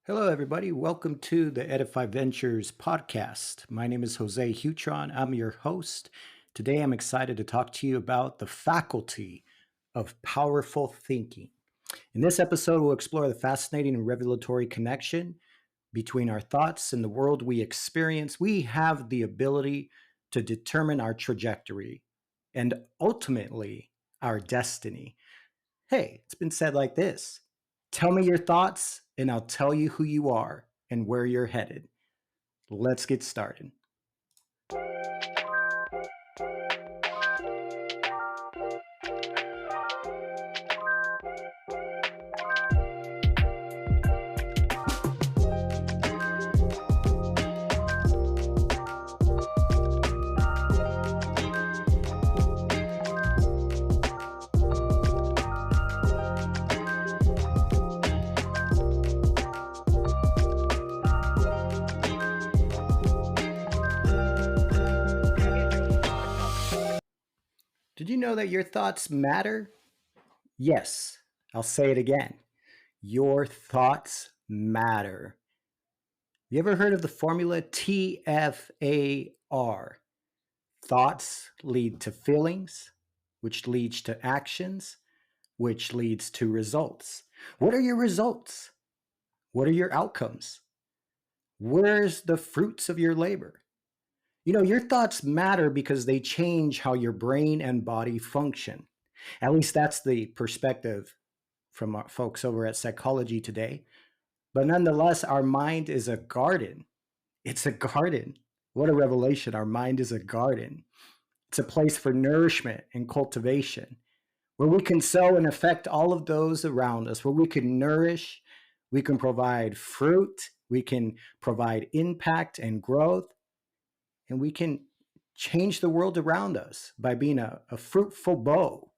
Hello, everybody. Welcome to the Edify Ventures podcast. My name is Jose Hutron. I'm your host. Today, I'm excited to talk to you about the faculty of powerful thinking. In this episode, we'll explore the fascinating and revelatory connection between our thoughts and the world we experience. We have the ability to determine our trajectory and ultimately our destiny. Hey, it's been said like this: tell me your thoughts, and I'll tell you who you are and where you're headed. Let's get started. Did you know that your thoughts matter? Yes, I'll say it again. Your thoughts matter. You ever heard of the formula TFAR? Thoughts lead to feelings, which leads to actions, which leads to results. What are your results? What are your outcomes? Where's the fruits of your labor? Your thoughts matter because they change how your brain and body function. At least that's the perspective from our folks over at Psychology Today. But nonetheless, our mind is a garden. It's a garden. What a revelation. Our mind is a garden. It's a place for nourishment and cultivation, where we can sow and affect all of those around us, where we can nourish, we can provide fruit, we can provide impact and growth, and we can change the world around us by being a fruitful bow.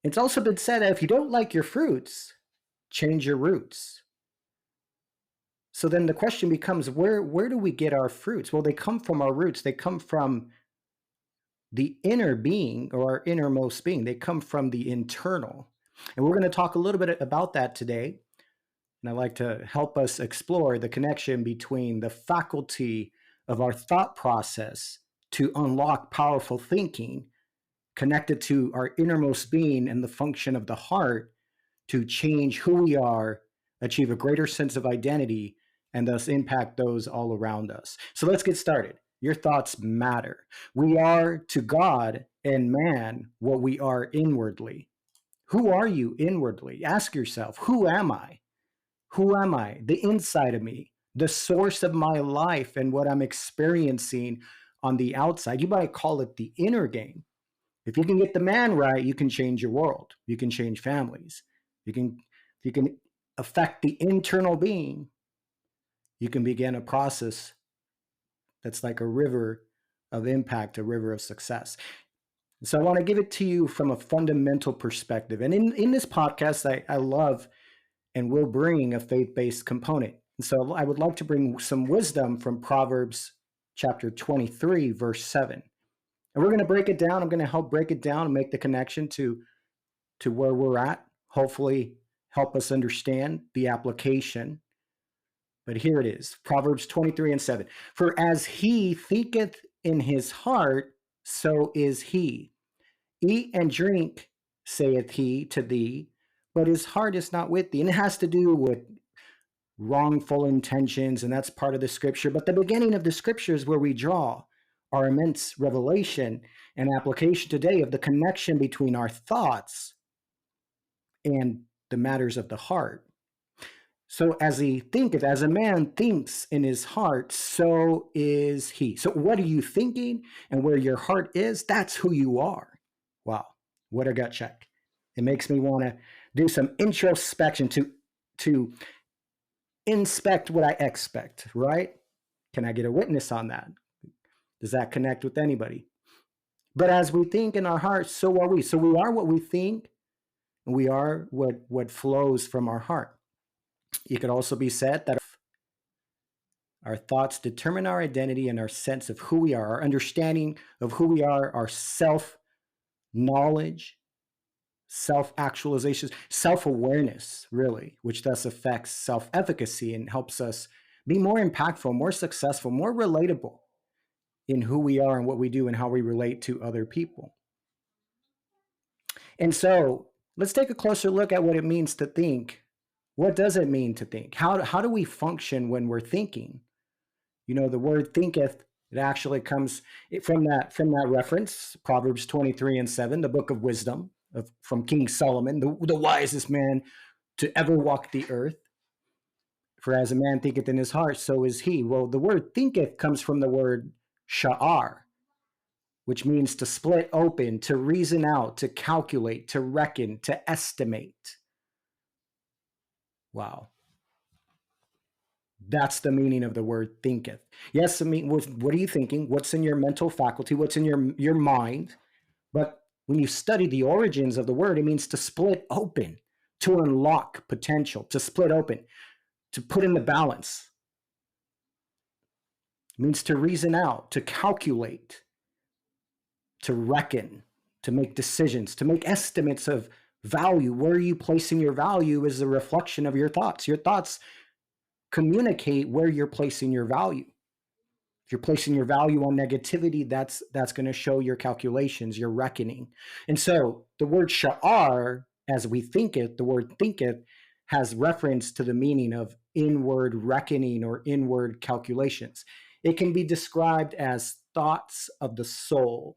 It's also been said that if you don't like your fruits, change your roots. So then the question becomes, where do we get our fruits? Well, they come from our roots. They come from the inner being, or our innermost being. They come from the internal. And we're going to talk a little bit about that today. And I'd like to help us explore the connection between the faculty of our thought process to unlock powerful thinking, connected to our innermost being and the function of the heart to change who we are, achieve a greater sense of identity, and thus impact those all around us. So let's get started. Your thoughts matter. We are to God and man what we are inwardly. Who are you inwardly? Ask yourself, who am I? Who am I? The inside of me, the source of my life and what I'm experiencing on the outside. You might call it the inner game. If you can get the man right, you can change your world. You can change families. You can affect the internal being. You can begin a process that's like a river of impact, a river of success. So I want to give it to you from a fundamental perspective. And in this podcast, I love and will bring a faith-based component. And so I would like to bring some wisdom from Proverbs chapter 23, verse 7. And we're going to break it down. I'm going to help break it down and make the connection to where we're at, hopefully help us understand the application. But here it is, Proverbs 23 and 7. For as he thinketh in his heart, so is he. Eat and drink, saith he to thee, but his heart is not with thee. And it has to do with wrongful intentions, and that's part of the scripture. But the beginning of the scripture is where we draw our immense revelation and application today of the connection between our thoughts and the matters of the heart. So as a man thinks in his heart, so is he. So what are you thinking, and where your heart is, that's who you are. Wow, what a gut check. It makes me want to do some introspection to inspect what I expect, right? Can I get a witness on that? Does that connect with anybody? But as we think in our hearts, so are we. So we are what we think, and we are what flows from our heart. It could also be said that our thoughts determine our identity and our sense of who we are, our understanding of who we are, our self-knowledge, self-actualization, self-awareness, really, which thus affects self-efficacy and helps us be more impactful, more successful, more relatable in who we are and what we do and how we relate to other people. And so let's take a closer look at what it means to think. What does it mean to think? How do we function when we're thinking? The word thinketh, it actually comes from that reference, Proverbs 23:7, the book of wisdom from King Solomon, the wisest man to ever walk the earth. For as a man thinketh in his heart, so is he. Well, the word thinketh comes from the word sha'ar, which means to split open, to reason out, to calculate, to reckon, to estimate. Wow. That's the meaning of the word thinketh. Yes, I mean, what are you thinking? What's in your mental faculty? What's in your mind? But when you study the origins of the word, it means to split open, to unlock potential, to split open, to put in the balance. It means to reason out, to calculate, to reckon, to make decisions, to make estimates of value. Where are you placing your value is a reflection of your thoughts. Your thoughts communicate where you're placing your value. If you're placing your value on negativity, that's going to show your calculations, your reckoning. And so the word sha'ar, as we think it, the word thinketh, has reference to the meaning of inward reckoning or inward calculations. It can be described as thoughts of the soul.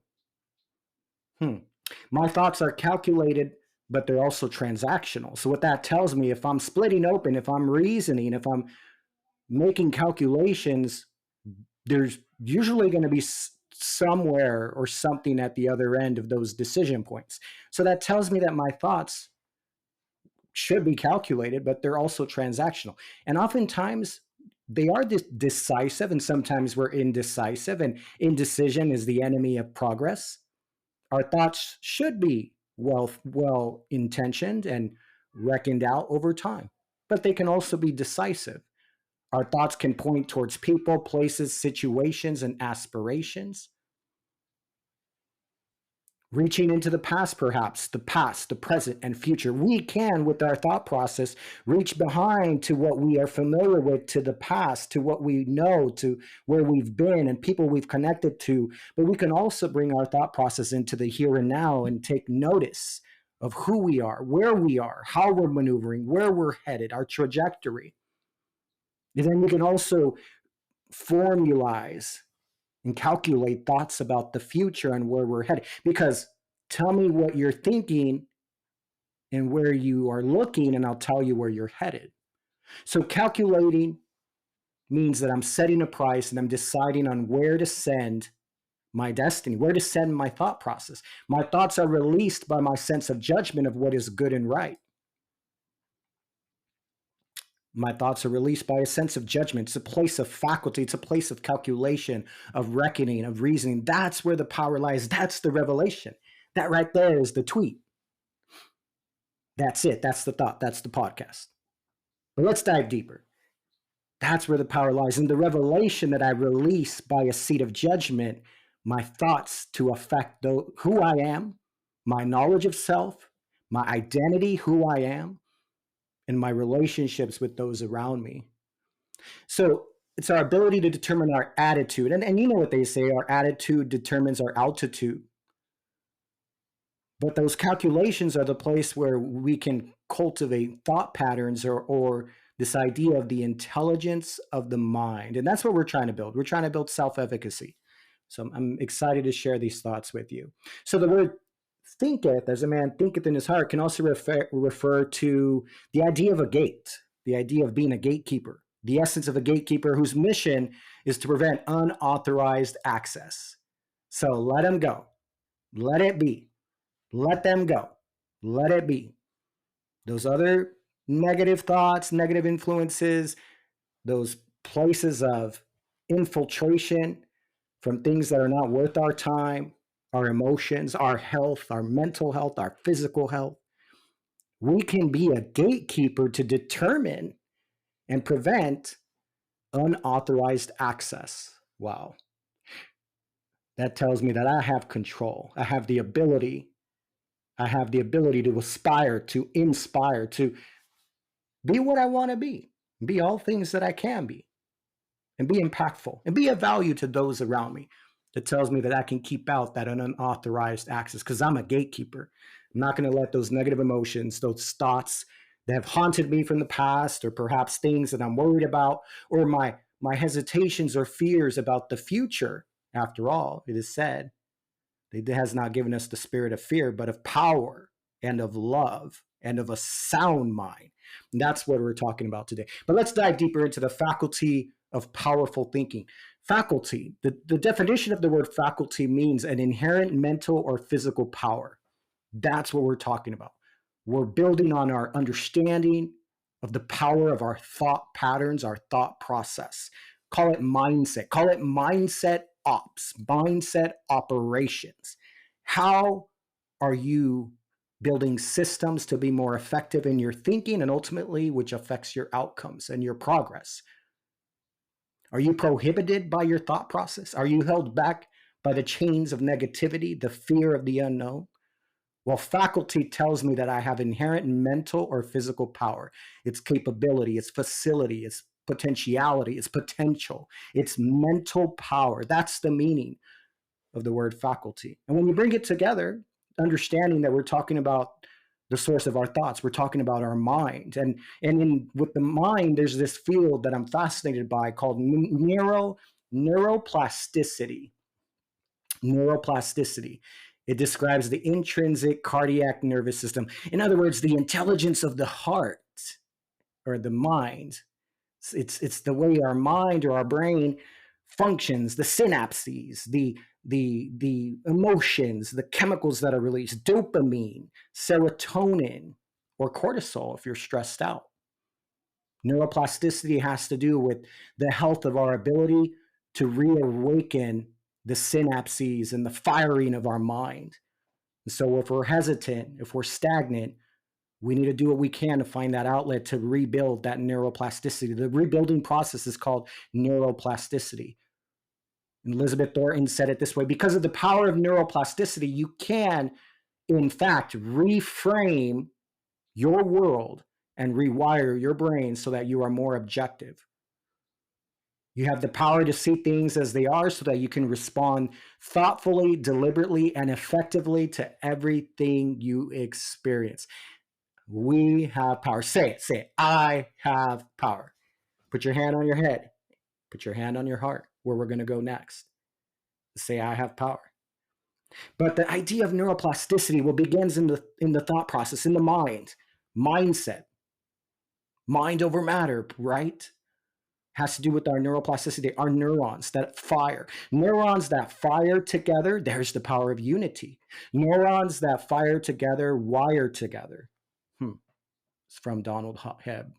My thoughts are calculated, but they're also transactional. So what that tells me, if I'm splitting open, if I'm reasoning, if I'm making calculations, there's usually going to be somewhere or something at the other end of those decision points. So that tells me that my thoughts should be calculated, but they're also transactional. And oftentimes they are decisive, and sometimes we're indecisive, and indecision is the enemy of progress. Our thoughts should be well intentioned and reckoned out over time, but they can also be decisive. Our thoughts can point towards people, places, situations, and aspirations. Reaching into the past, perhaps, the past, the present, and future. We can, with our thought process, reach behind to what we are familiar with, to the past, to what we know, to where we've been and people we've connected to. But we can also bring our thought process into the here and now and take notice of who we are, where we are, how we're maneuvering, where we're headed, our trajectory. And then we can also formalize and calculate thoughts about the future and where we're headed. Because tell me what you're thinking and where you are looking, and I'll tell you where you're headed. So calculating means that I'm setting a price and I'm deciding on where to send my destiny, where to send my thought process. My thoughts are released by my sense of judgment of what is good and right. My thoughts are released by a sense of judgment. It's a place of faculty. It's a place of calculation, of reckoning, of reasoning. That's where the power lies. That's the revelation. That right there is the tweet. That's it. That's the thought. That's the podcast. But let's dive deeper. That's where the power lies. In the revelation that I release by a seat of judgment, my thoughts to affect who I am, my knowledge of self, my identity, who I am, and my relationships with those around me. So it's our ability to determine our attitude. And you know what they say, our attitude determines our altitude. But those calculations are the place where we can cultivate thought patterns or this idea of the intelligence of the mind. And that's what we're trying to build. We're trying to build self-efficacy. So I'm excited to share these thoughts with you. So the word thinketh, as a man thinketh in his heart, can also refer to the idea of a gate, the idea of being a gatekeeper, the essence of a gatekeeper whose mission is to prevent unauthorized access. So let them go. Let it be. Let them go. Let it be. Those other negative thoughts, negative influences, those places of infiltration from things that are not worth our time, our emotions, our health, our mental health, our physical health. We can be a gatekeeper to determine and prevent unauthorized access. Wow. That tells me that I have control. I have the ability I have the ability to aspire, to inspire, to be what I want to be all things that I can be, and be impactful and be of value to those around me. That tells me that I can keep out that unauthorized access because I'm a gatekeeper. I'm not going to let those negative emotions, those thoughts that have haunted me from the past, or perhaps things that I'm worried about, or my hesitations or fears about the future. After all, it is said, it has not given us the spirit of fear, but of power and of love and of a sound mind. And that's what we're talking about today. But let's dive deeper into the faculty of powerful thinking. Faculty, the definition of the word faculty means an inherent mental or physical power. That's what we're talking about. We're building on our understanding of the power of our thought patterns, our thought process. Call it mindset. Call it mindset ops, mindset operations. How are you building systems to be more effective in your thinking, and ultimately which affects your outcomes and your progress? Are you prohibited by your thought process? Are you held back by the chains of negativity, the fear of the unknown? Well, faculty tells me that I have inherent mental or physical power. It's capability, it's facility, it's potentiality, it's potential, it's mental power. That's the meaning of the word faculty. And when you bring it together, understanding that we're talking about the source of our thoughts, we're talking about our mind. With the mind, there's this field that I'm fascinated by called neuroplasticity. Neuroplasticity. It describes the intrinsic cardiac nervous system. In other words, the intelligence of the heart or the mind. It's the way our mind or our brain functions, the synapses, the emotions, the chemicals that are released, dopamine, serotonin, or cortisol if you're stressed out. Neuroplasticity has to do with the health of our ability to reawaken the synapses and the firing of our mind. So if we're hesitant, if we're stagnant, we need to do what we can to find that outlet to rebuild that neuroplasticity. The rebuilding process is called neuroplasticity. And Elizabeth Thornton said it this way: because of the power of neuroplasticity, you can, in fact, reframe your world and rewire your brain so that you are more objective. You have the power to see things as they are so that you can respond thoughtfully, deliberately, and effectively to everything you experience. We have power. Say it, say it. I have power. Put your hand on your head. Put your hand on your heart, where we're going to go next. Say, I have power. But the idea of neuroplasticity begins in the thought process, in the mind, mindset, mind over matter, right? Has to do with our neuroplasticity, our neurons that fire. Neurons that fire together, there's the power of unity. Neurons that fire together, wire together. It's from Donald Hebb.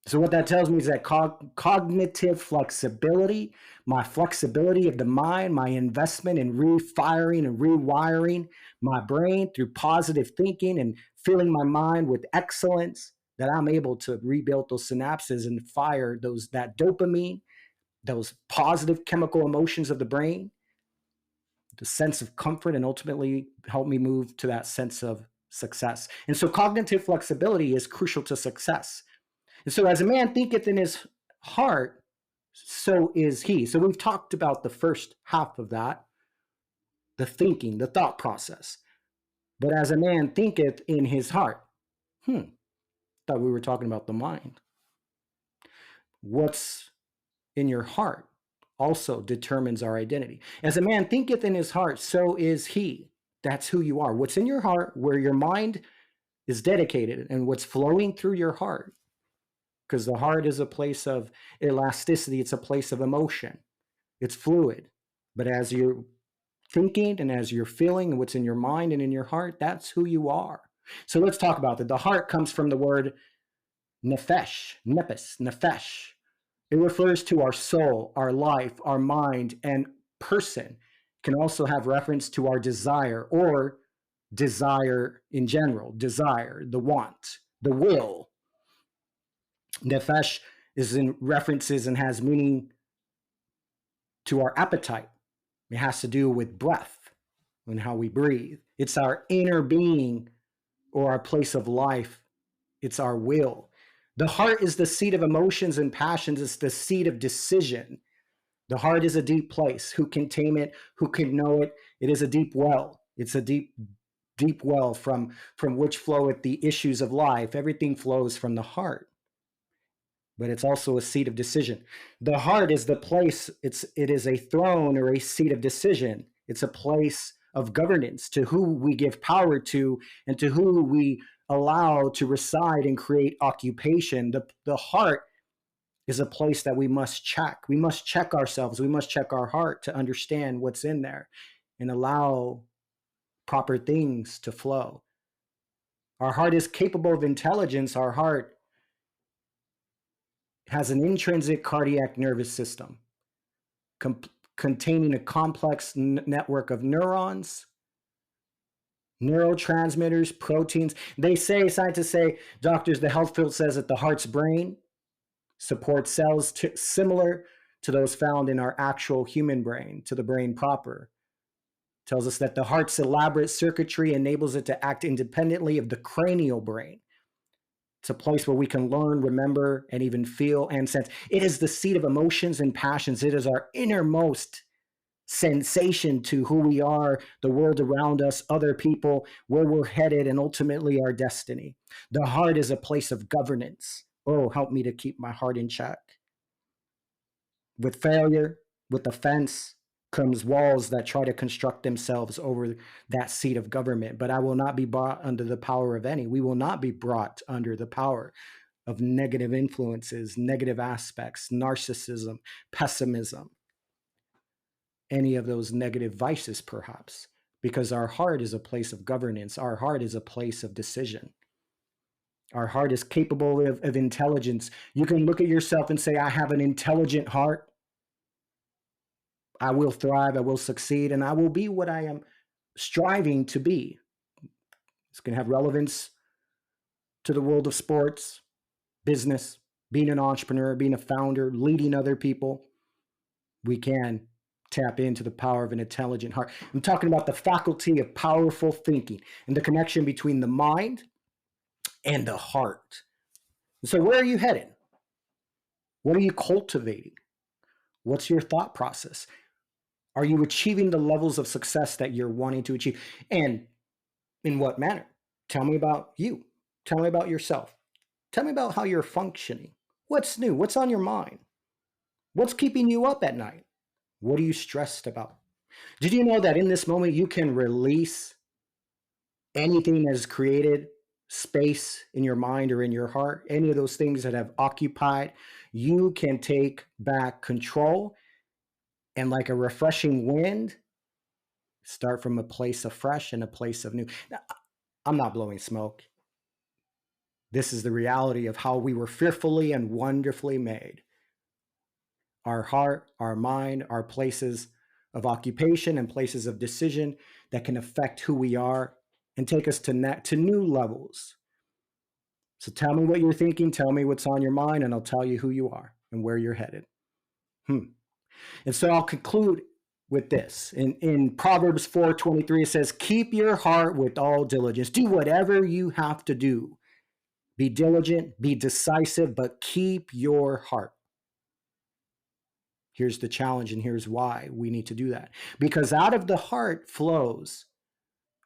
So what that tells me is that cognitive flexibility, my flexibility of the mind, my investment in refiring and rewiring my brain through positive thinking and filling my mind with excellence, that I'm able to rebuild those synapses and fire that dopamine, those positive chemical emotions of the brain, the sense of comfort, and ultimately help me move to that sense of success. And so cognitive flexibility is crucial to success. And so as a man thinketh in his heart, so is he. So we've talked about the first half of that, the thinking, the thought process. But as a man thinketh in his heart, thought we were talking about the mind. What's in your heart also determines our identity. As a man thinketh in his heart, so is he. That's who you are. What's in your heart, where your mind is dedicated, and what's flowing through your heart, because the heart is a place of elasticity. It's a place of emotion. It's fluid. But as you're thinking and as you're feeling and what's in your mind and in your heart, that's who you are. So let's talk about that. The heart comes from the word nefesh, nefesh. It refers to our soul, our life, our mind, and person. It can also have reference to our desire, or desire in general, desire, the want, the will. Nefesh is in references and has meaning to our appetite. It has to do with breath. and how we breathe. It's our inner being or our place of life. It's our will. The heart is the seat of emotions and passions. It's the seat of decision. The heart is a deep place. Who can tame it? Who can know it? It is a deep well. It's a deep, deep well from which floweth the issues of life. Everything flows from the heart, but it's also a seat of decision. The heart is the place. It is a throne or a seat of decision. It's a place of governance, to who we give power to and to who we allow to reside and create occupation. The heart is a place that we must check. We must check ourselves. We must check our heart to understand what's in there and allow proper things to flow. Our heart is capable of intelligence. Our heart has an intrinsic cardiac nervous system containing a complex network of neurons, neurotransmitters, proteins. They say, scientists say, doctors, the health field says that the heart's brain supports cells similar to those found in our actual human brain, to the brain proper. Tells us that the heart's elaborate circuitry enables it to act independently of the cranial brain. It's a place where we can learn, remember, and even feel and sense. It is the seat of emotions and passions. It is our innermost sensation to who we are, the world around us, other people, where we're headed, and ultimately our destiny. The heart is a place of governance. Oh, help me to keep my heart in check. With failure, with offense, comes walls that try to construct themselves over that seat of government. But I will not be brought under the power of any. We will not be brought under the power of negative influences, negative aspects, narcissism, pessimism, any of those negative vices, perhaps, because our heart is a place of governance. Our heart is a place of decision. Our heart is capable of intelligence. You can look at yourself and say, I have an intelligent heart. I will thrive, I will succeed, and I will be what I am striving to be. It's going to have relevance to the world of sports, business, being an entrepreneur, being a founder, leading other people. We can tap into the power of an intelligent heart. I'm talking about the faculty of powerful thinking and the connection between the mind and the heart. So where are you headed? What are you cultivating? What's your thought process? Are you achieving the levels of success that you're wanting to achieve? And in what manner? Tell me about you. Tell me about yourself. Tell me about how you're functioning. What's new? What's on your mind? What's keeping you up at night? What are you stressed about? Did you know that in this moment you can release anything that has created space in your mind or in your heart? Any of those things that have occupied, you can take back control. And like a refreshing wind, start from a place of fresh and a place of new. Now, I'm not blowing smoke. This is the reality of how we were fearfully and wonderfully made. Our heart, our mind, our places of occupation and places of decision that can affect who we are and take us to new levels. So tell me what you're thinking, tell me what's on your mind, and I'll tell you who you are and where you're headed. And so I'll conclude with this. In Proverbs 4:23, it says, keep your heart with all diligence. Do whatever you have to do. Be diligent, be decisive, but keep your heart. Here's the challenge, and here's why we need to do that. Because out of the heart flows,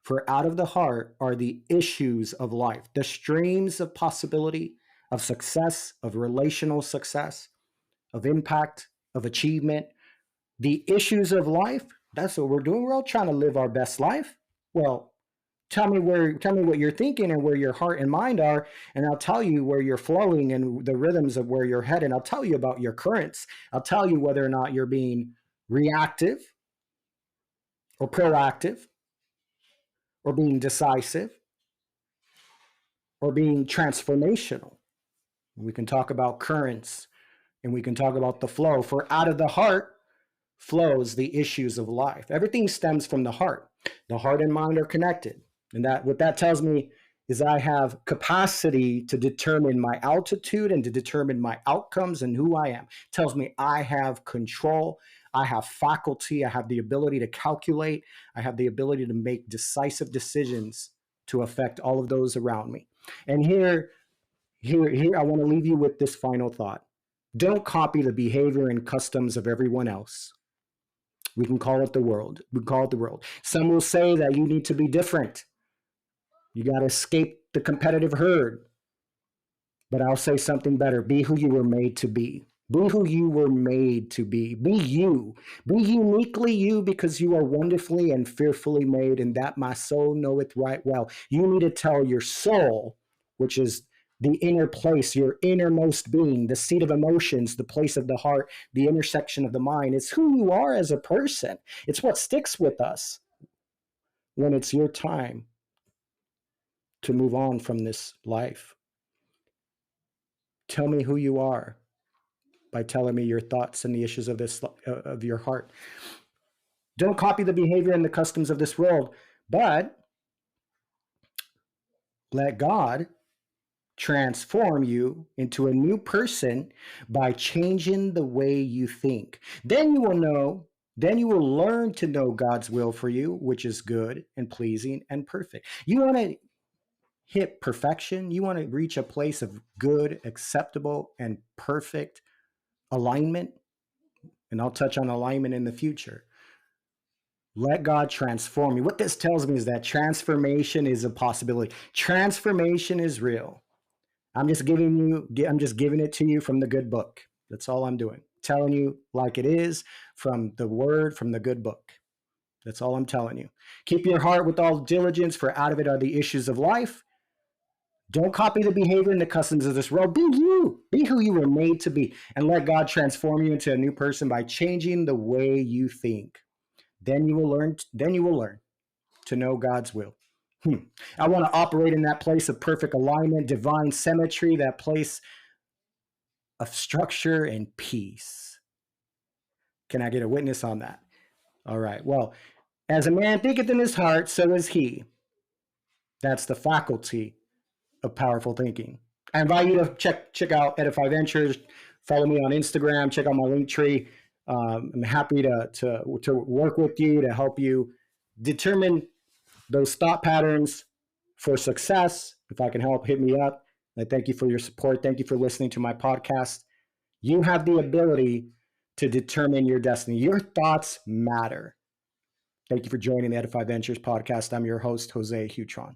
for out of the heart are the issues of life, the streams of possibility, of success, of relational success, of impact, of achievement. The issues of life, that's what we're doing. We're all trying to live our best life. Well, tell me what you're thinking and where your heart and mind are, and I'll tell you where you're flowing and the rhythms of where you're headed. I'll tell you about your currents. I'll tell you whether or not you're being reactive or proactive or being decisive or being transformational. We can talk about currents and we can talk about the flow. For out of the heart flows the issues of life. Everything stems from the heart. The heart and mind are connected. And that what that tells me is I have capacity to determine my altitude and to determine my outcomes and who I am. It tells me I have control. I have faculty. I have the ability to calculate. I have the ability to make decisive decisions to affect all of those around me. And here, I want to leave you with this final thought. Don't copy the behavior and customs of everyone else. We can call it the world. We call it the world. Some will say that you need to be different. You got to escape the competitive herd. But I'll say something better. Be who you were made to be. Be who you were made to be. Be you. Be uniquely you, because you are wonderfully and fearfully made, and that my soul knoweth right well. You need to tell your soul, which is the inner place, your innermost being, the seat of emotions, the place of the heart, the intersection of the mind. It's who you are as a person. It's what sticks with us when it's your time to move on from this life. Tell me who you are by telling me your thoughts and the issues of this of your heart. Don't copy the behavior and the customs of this world, but let God transform you into a new person by changing the way you think. Then you will know, then you will learn to know God's will for you, which is good and pleasing and perfect. You want to hit perfection, you want to reach a place of good, acceptable, and perfect alignment, and I'll touch on alignment in the future. Let God transform you. What this tells me is that transformation is a possibility. Transformation is real. I'm just giving it to you from the good book. That's all I'm doing. Telling you like it is from the word, from the good book. That's all I'm telling you. Keep your heart with all diligence, for out of it are the issues of life. Don't copy the behavior and the customs of this world. Be you. Be who you were made to be. And let God transform you into a new person by changing the way you think. Then you will learn to know God's will. I want to operate in that place of perfect alignment, divine symmetry, that place of structure and peace. Can I get a witness on that? All right. Well, as a man thinketh in his heart, so is he. That's the faculty of powerful thinking. I invite you to check out Edify Ventures. Follow me on Instagram. Check out my link tree. I'm happy to work with you to help you determine those thought patterns for success. If I can help, hit me up. I thank you for your support. Thank you for listening to my podcast. You have the ability to determine your destiny. Your thoughts matter. Thank you for joining the Edify Ventures podcast. I'm your host, Jose Hutron.